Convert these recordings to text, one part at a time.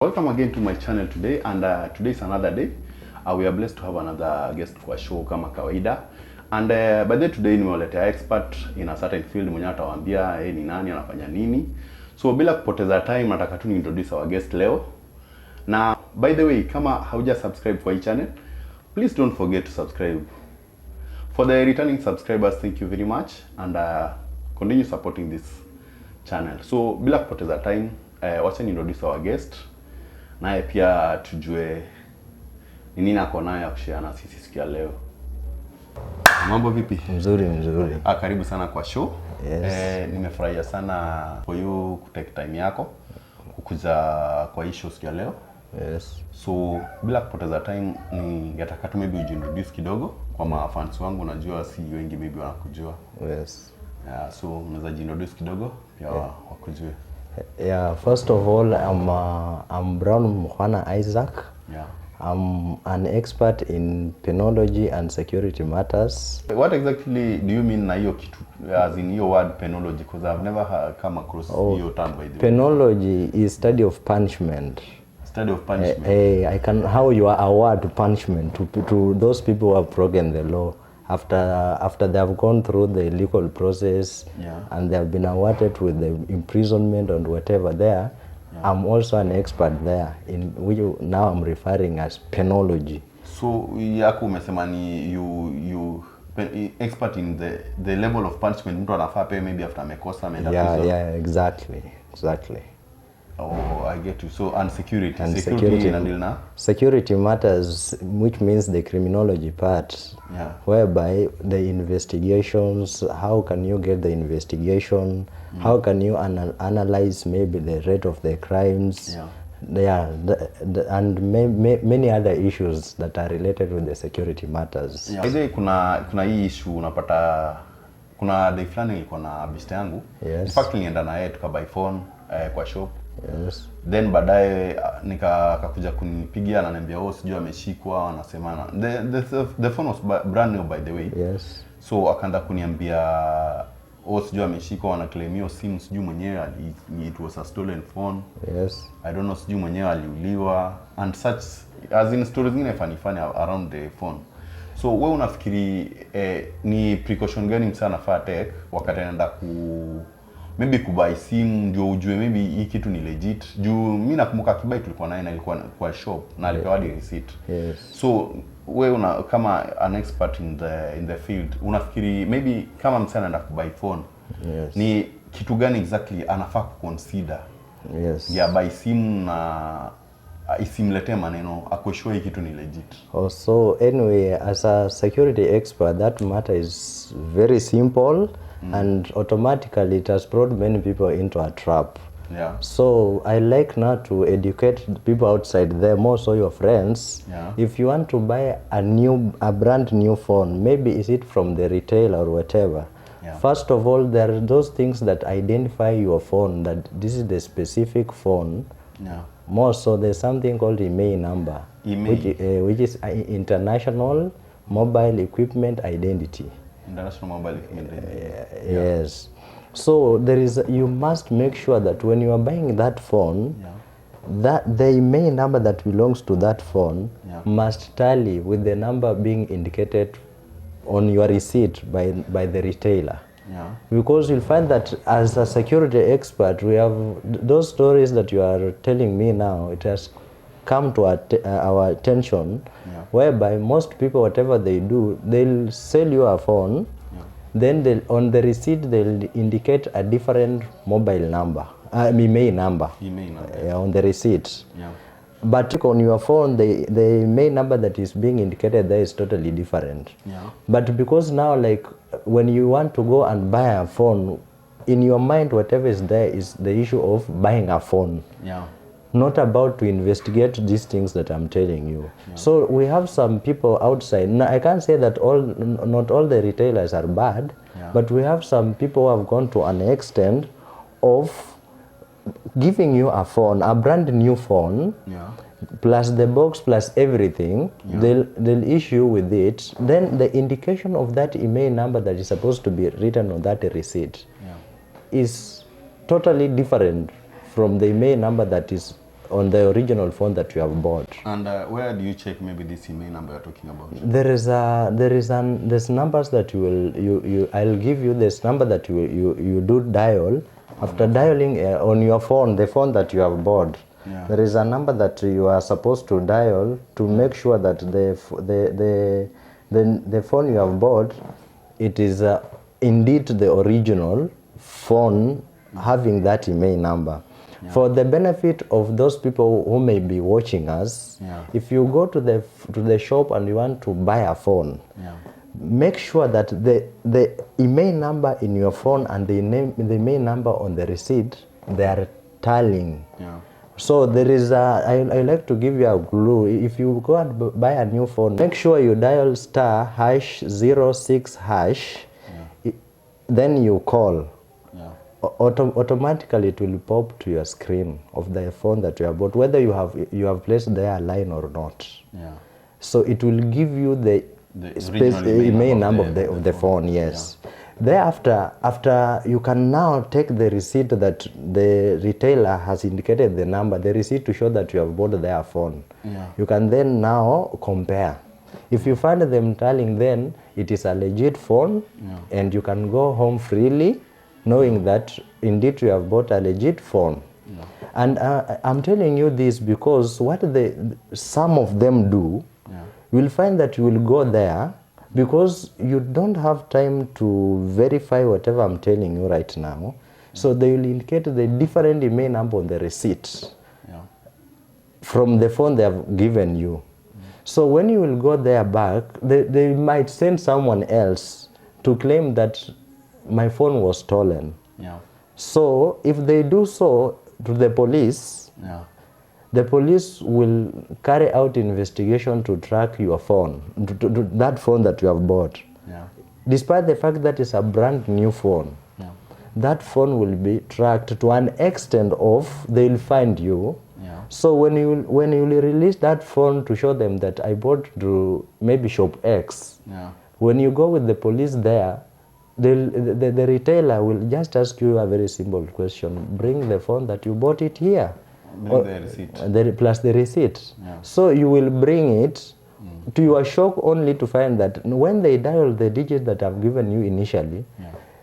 Welcome again to my channel today, and today is another day. We are blessed to have another guest kwa show kama kawaida. And by the way, today nimewaletea expert in a certain field mwenye atawaambia ni nani anafanya nini. So bila kupoteza time nataka tu introduce our guest leo. Na by the way, kama hauja subscribe kwa hii channel, please don't forget to subscribe. For the returning subscribers, thank you very much, and continue supporting this channel. So bila kupoteza time, wacha ni introduce our guest. Naye pia tujue ni nini ako nayo ya kushare na sisi siku ya leo. Mambo vipi? Mzuri. Karibu sana kwa show. Yes. Nimefurahia sana for you kutake time yako kukuja kwa hii show siku ya leo. Yes. So bila kupoteza time, ningetaka tu maybe ujiintroduce kidogo kwa mafans wangu, najua si wengi maybe wanakujua. Yes. Yeah, so unaweza jiintroduce kidogo pia wakujue. Yeah, first of all, I'm Brown Mwana Isaac. Yeah. I'm an expert in penology and security matters. What exactly do you mean na hiyo kitu, as in your word penology, because I've never come across your term by the way. Penology is study of punishment. Study of punishment. How you are award punishment to those people who have broken the law after they have gone through the legal process. Yeah. And they have been awarded with the imprisonment and whatever there. Yeah. I'm also an expert there in which now I'm referring as penology. So yako umesema ni you expert in the level of punishment mtu anafaa pay maybe after amekosa ameenda prison. Yeah, exactly. Oh, I get you. So security and security matters, which means the criminology part. Yeah. Whereby the investigations, how can you get the investigation, how can you analyze maybe the rate of the crimes. Yeah. And many other issues that are related with the security matters. Yeah. Hizi kuna hii issue unapata, kuna day fulani nilikuwa na biste yangu. Yes. In fact nilienda na yeye tukabuy phone kwa shop. Yes. Then baadaye akakuja kunipigia ananiambia sijui ameshikwa, wanasemana. The phone was brand new by the way. Yes. So akaanza kuniambia sijui ameshikwa, wanaclaim hiyo simu sijui mwenyewe it was a stolen phone. Yes. I don't know, sijui mwenyewe aliuliwa and such, as in stories zingine funny around the phone. So wewe unafikiri ni precaution gani msana anafaa take wakati anaenda maybe kubuy simu ndio ujue maybe hii kitu ni legit? Juu mimi nakumbuka kibai tulikuwa naye na ilikuwa kwa shop na alipewa receipt. Yes. So wewe kama an expert in the field, unafikiri maybe kama msana anaenda kubuy phone, yes, ni kitu gani exactly anafaa kuconsider? Yes. Ya buy simu na isimlete maneno akoshwe hii kitu ni legit. So anyway, as a security expert, that matter is very simple. And automatically it has brought many people into a trap. Yeah. So I like now to educate people outside there, more so your friends. Yeah. If you want to buy a brand new phone, maybe is it from the retailer or whatever. Yeah. First of all, there are those things that identify your phone, that this is the specific phone. Yeah. More so, there's something called IMEI number, which is International Mobile Equipment Identity. International Mobile Equipment Identity. Yes. So you must make sure that when you are buying that phone, that the IMEI number that belongs to that phone must tally with the number being indicated on your receipt by the retailer. Yeah. Because you'll find that as a security expert, we have those stories that you are telling me now, it has come to our attention, whereby most people, whatever they do, they'll sell you a phone, then on the receipt they'll indicate a different mobile number, IMEI number, on the receipt. Yeah. But on your phone, the IMEI number that is being indicated there is totally different. Yeah. But because now, like, when you want to go and buy a phone, in your mind, whatever is there is the issue of buying a phone. Yeah. Not about to investigate these things that I'm telling you. Yeah. So we have some people outside. Now, I can't say that not all the retailers are bad, but we have some people who have gone to an extent of giving you a phone, a brand new phone, plus the box, plus everything. They'll issue with it. Then the indication of that IMEI number that is supposed to be written on that receipt is totally different from the IMEI number that is on the original phone that you have bought. And where do you check maybe this email number you're talking about? There's numbers that I'll give you this number that you do dial. After dialing on your phone, the phone that you have bought, there is a number that you are supposed to dial to make sure that the phone you have bought, it is indeed the original phone having that email number. For the benefit of those people who may be watching us, if you go to the shop and you want to buy a phone, make sure that the email number in your phone and the email number on the receipt, they are tallying. So there is I like to give you a clue. If you go and buy a new phone, make sure you dial *06#, then you call. Automatically it will pop to your screen of the phone that you have bought, whether you have placed there a line or not. So it will give you the email number of the phone. Yes. Thereafter, after you can now take the receipt that the retailer has indicated the number, the receipt to show that you have bought their phone. You can then now compare. If you find them telling, then it is a legit phone, and you can go home freely, knowing that indeed you have bought a legit phone. And I'm telling you this because what some of them do, you will find that you will go there because you don't have time to verify whatever I'm telling you right now. So they will indicate the different email number on the receipt from the phone they have given you. So when you will go there back, they might send someone else to claim that my phone was stolen. So if they do so to the police, the police will carry out investigation to track your phone, to that phone that you have bought. Despite the fact that it's a brand new phone, that phone will be tracked to an extent of they'll find you. So when you will release that phone to show them that I bought to maybe shop X, when you go with the police there, the retailer will just ask you a very simple question: bring the phone that you bought it here. Bring the receipt. Plus the receipt. So you will bring it, to your shock only to find that when they dial the digits that I've given you initially,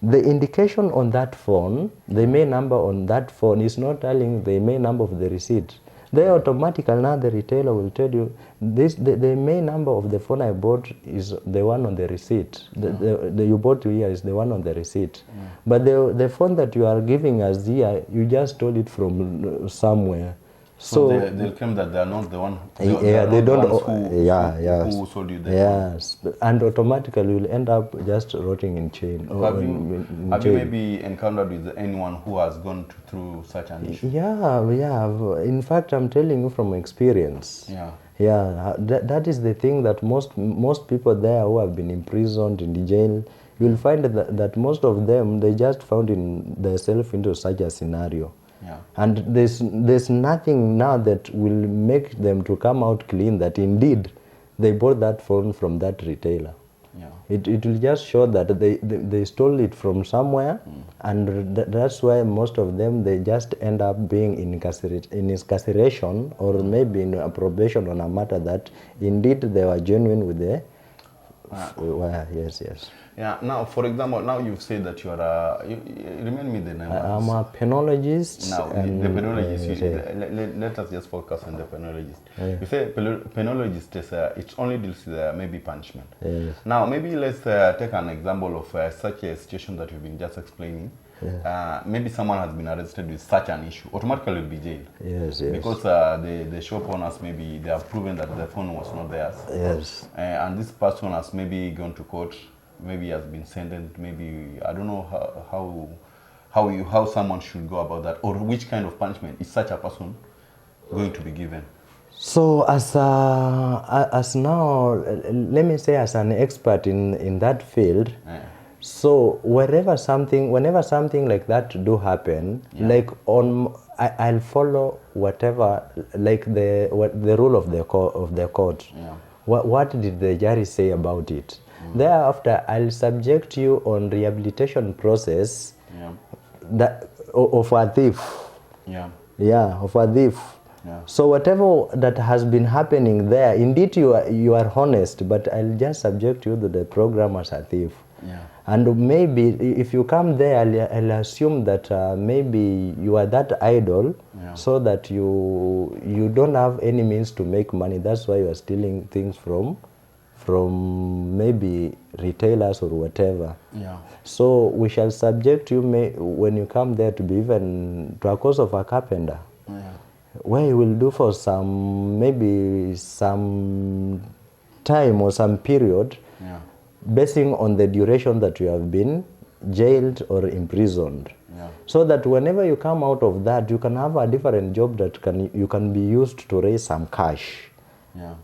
the indication on that phone, the main number on that phone is not telling the main number of the receipt. They automatically now the retailer will tell you the main number of the phone I bought is the one on the receipt. The you bought here is the one on the receipt. But the phone that you are giving us here, you just stole it from somewhere. So they'll claim that they are not the one. Who sold you the phone. And automatically you will end up just rotting in chain. Have you maybe encountered with anyone who has gone through such an issue? Yeah, we have. In fact, I'm telling you from experience. That is the thing that most people there who have been imprisoned in the jail, you will find that most of them, they just found themselves into such a scenario. And there's nothing now that will make them to come out clean that indeed they bought that phone from that retailer. It will just show that they stole it from somewhere, and that's why most of them, they just end up being in incarceration or maybe in a probation on a matter that indeed they were genuine with the yes. Now, for example, now you've said that you are remind me the name. I'm a penologist. Now, the penologist, let us just focus on the penologist. You say penologist is, it only deals with maybe punishment. Now, maybe let's take an example of such a situation that you've been just explaining. Maybe someone has been arrested with such an issue, automatically will be jailed. Because the shop owners, maybe they have proven that the phone was not theirs. And this person has maybe gone to court, maybe has been sentenced, maybe, I don't know how someone should go about that, or which kind of punishment is such a person going to be given. So as now, let me say, as an expert in that field, so whenever something like that do happen, like I'll follow whatever, like the rule of the court. What did the jury say about it? Thereafter, I'll subject you on rehabilitation process of a thief. Of a thief. Yeah. So whatever that has been happening there, indeed you are honest, but I'll just subject you to the program as a thief. Yeah. And maybe if you come there, I'll assume that maybe you are that idle, Yeah. so that you don't have any means to make money. That's why you are stealing things from maybe retailers or whatever. Yeah. So we shall subject you when you come there to be even to a course of a carpenter. Yeah. Where you will do for maybe some time or some period, Yeah. basing on the duration that you have been jailed or imprisoned. Yeah. So that whenever you come out of that, you can have a different job that you can be used to raise some cash. Yeah.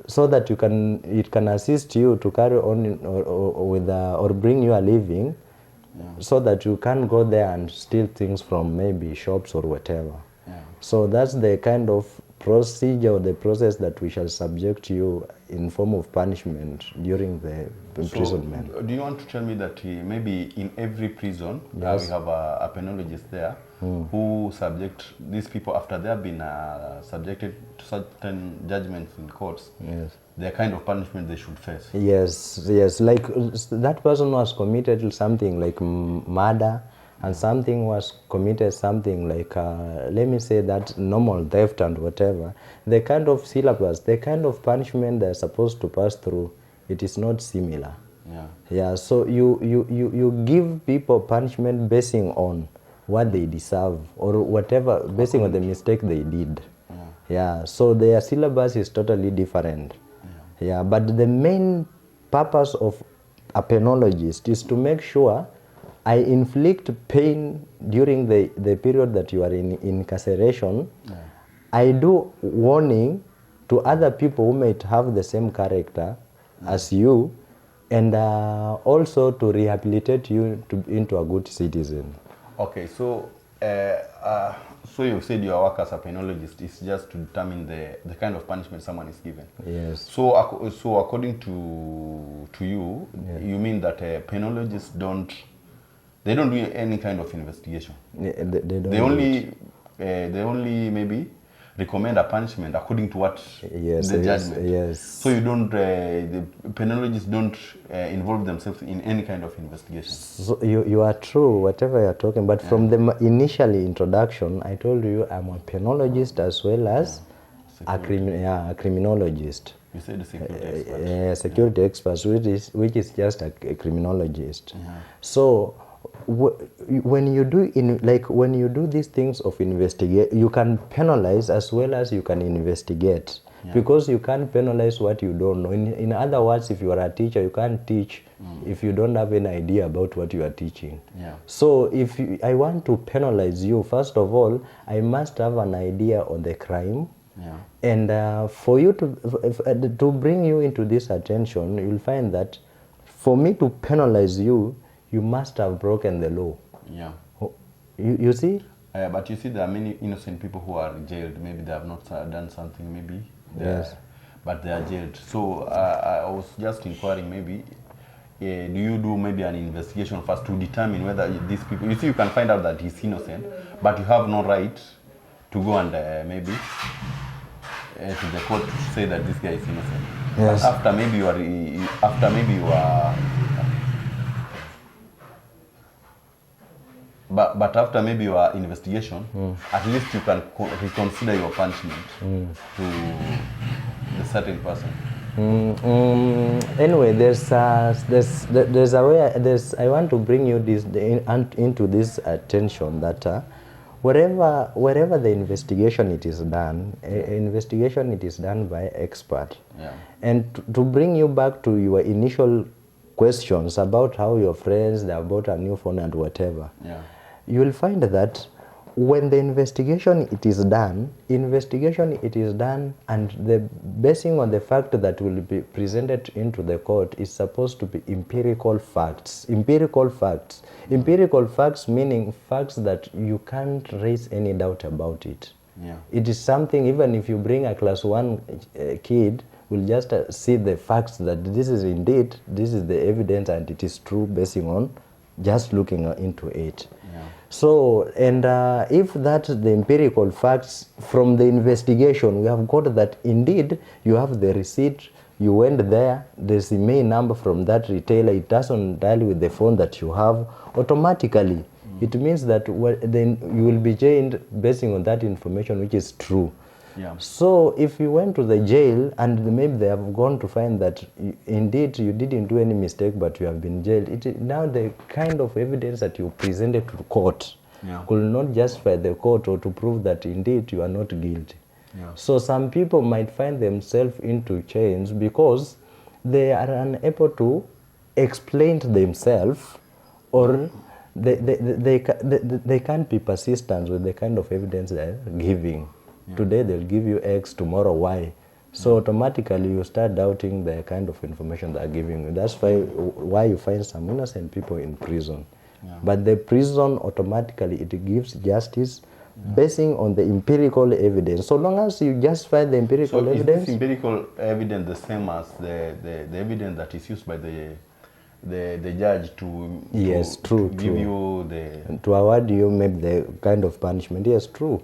So that it can assist you to carry on or bring you a living. Yeah. So that you can go there and steal things from maybe shops or whatever. Yeah. So that's the kind of procedure or the process that we shall subject you in form of punishment during the imprisonment. So, do you want to tell me that maybe in every prison Yes. we have a penologist there who subject these people after they have been subjected to certain judgments in courts? Yes. The kind of punishment they should face. Yes. Like that person was committed something like murder, and something was committed something like, let me say that normal theft and whatever. The kind of syllabus, the kind of punishment they're supposed to pass through, it is not similar. Yeah. Yeah, so you give people punishment basing on what they deserve or whatever, basing on the mistake they did. Yeah, so their syllabus is totally different. Yeah, but the main purpose of a penologist is to make sure I inflict pain during the period that you are in incarceration. Yeah. I do warning to other people who might have the same character as you, and also to rehabilitate you into a good citizen. Okay, so so you said your work as a penologist is just to determine the kind of punishment someone is given. Yes. So according to you, yes, you mean that penologists don't do any kind of investigation? They don't. They only maybe recommend a punishment according to what the judgment. Yes. So you don't, the penologists don't involve themselves in any kind of investigation. So you are true, whatever you are talking, but from the initial introduction, I told you I'm a penologist as well as a criminologist. You said the security expert. Security expert, which is just a criminologist. Yeah. So when you do these things of investigate, you can penalize as well as you can investigate. Yeah. Because you can't penalize what you don't know. In other words, if you are a teacher, you can't teach if you don't have any idea about what you are teaching. Yeah. So if I want to penalize you, first of all, I must have an idea on the crime. Yeah. And for you to bring you into this attention, you'll find that for me to penalize you, you must have broken the law. Yeah. You see? But you see, there are many innocent people who are jailed. Maybe they have not done something, maybe. Yes. But they are jailed. So I was just inquiring, maybe, do you do maybe an investigation first to determine whether these people, you see, you can find out that he's innocent, but you have no right to go and maybe to the court to say that this guy is innocent. Yes. But after maybe you are But after maybe your investigation, at least you can reconsider your punishment to the certain person. Anyway, there's a way. I want to bring you into this attention that wherever the investigation it is done, investigation it is done by expert. Yeah. And to bring you back to your initial questions about how your friends, about a new phone and whatever. Yeah. You will find that when the investigation it is done, and the basing on the fact that will be presented into the court is supposed to be empirical facts. Empirical facts meaning facts that you can't raise any doubt about it. Yeah. It is something, even if you bring a class 1 kid, will just see the facts that this is the evidence and it is true basing on just looking into it. Yeah. So, and if that's the empirical facts from the investigation, we have got that indeed you have the receipt, you went there, there's the main number from that retailer, it doesn't dial with the phone that you have, automatically. It means that then you will be jailed based on that information, which is true. Yeah. So if you went to the jail and maybe they have gone to find that indeed you didn't do any mistake but you have been jailed, now the kind of evidence that you presented to the court could not justify the court or to prove that indeed you are not guilty. Yeah. So some people might find themselves into chains because they are unable to explain to themselves, or they can't be persistent with the kind of evidence they're giving. Today they'll give you X, tomorrow Y. So automatically you start doubting the kind of information they're giving you. That's why you find some innocent people in prison. But the prison automatically, it gives justice basing on the empirical evidence. So long as you justify the empirical evidence. Is this empirical evidence the same as the evidence that is used by the judge to give you the... To award you maybe the kind of punishment. Yes, true.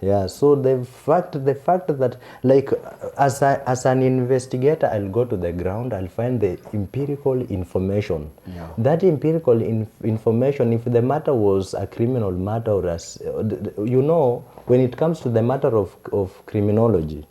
Yeah, so the fact that, like, as an investigator, I'll go to the ground, I'll find the empirical information. That empirical information, if the matter was a criminal matter, or you know, when it comes to the matter of criminology,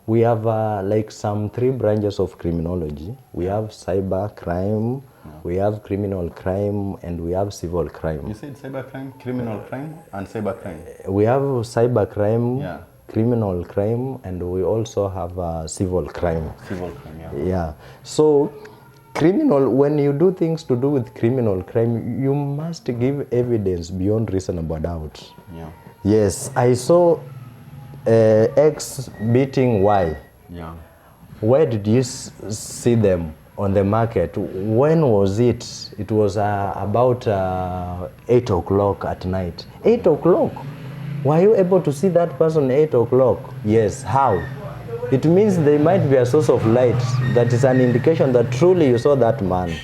we have like some 3 branches of criminology. We have cyber crime, we have criminal crime, and we have civil crime. You said cyber crime, criminal crime, and cyber crime. We have cyber crime, criminal crime, and we also have civil crime. Civil crime, yeah. So criminal, when you do things to do with criminal crime, you must give evidence beyond reasonable doubt. Yes, I saw X beating Y. Where did you see them on the market? When was it? It was about 8 o'clock at night. 8 o'clock? Were you able to see that person 8 o'clock? Yes. How? It means there might be a source of light that is an indication that truly you saw that man.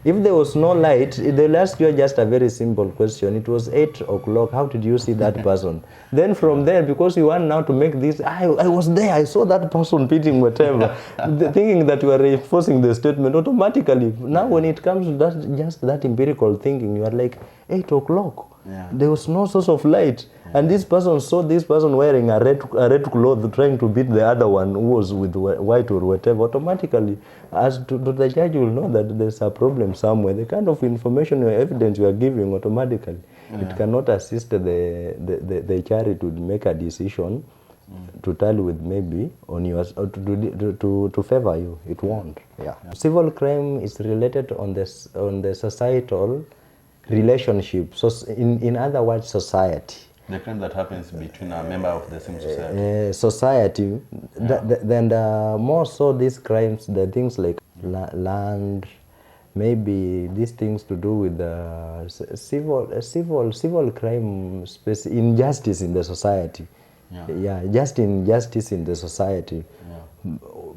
If there was no light, they'll ask you just a very simple question. It was 8 o'clock. How did you see that person? Then from there, because you want now to make this, I was there, I saw that person beating whatever, thinking that you are reinforcing the statement automatically. Now when it comes to that, just that empirical thinking, you are like, 8 o'clock. There was no source of light. And this person saw this person wearing a red cloth trying to beat the other one who was with white or whatever. Automatically, as to the judge will know that there's a problem somewhere. The kind of information or evidence you are giving automatically, it cannot assist the jury to make a decision to tell with maybe on yours or to favor you. It won't. Civil crime is related on the societal relationship. So in other words, society. The crime that happens between a member of the same society. Then more so these crimes, the things like land, maybe these things to do with civil crime, injustice in the society. Just injustice in the society.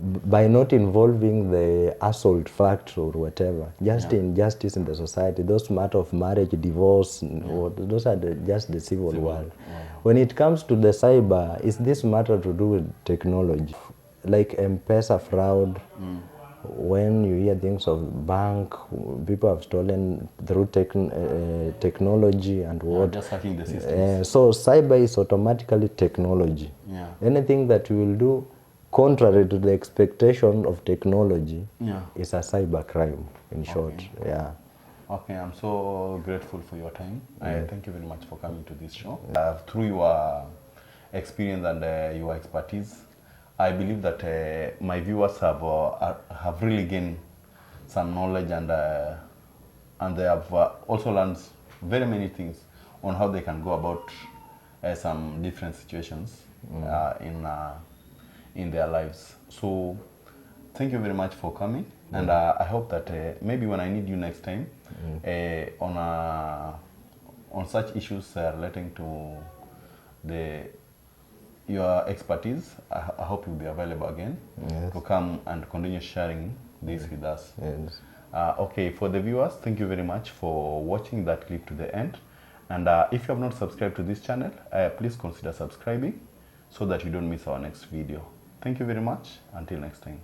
By not involving the assault fact or whatever, just injustice in the society. Those matter of marriage, divorce, those are just the civil world. When it comes to the cyber, is this matter to do with technology, like M-Pesa fraud? When you hear things of bank, people have stolen through technology and what? Just hacking the systems. So cyber is automatically technology. Anything that you will do contrary to the expectation of technology is a cyber crime, in short. Okay, I'm so grateful for your time. I thank you very much for coming to this show. Through your experience and your expertise, I believe that my viewers have really gained some knowledge, and they have also learned very many things on how they can go about some different situations in their lives. So thank you very much for coming, and I hope that maybe when I need you next time on such issues relating to your expertise, I hope you'll be available again to come and continue sharing this with us. Okay, for the viewers, thank you very much for watching that clip to the end. And if you have not subscribed to this channel, please consider subscribing so that you don't miss our next video. Thank you very much. Until next time.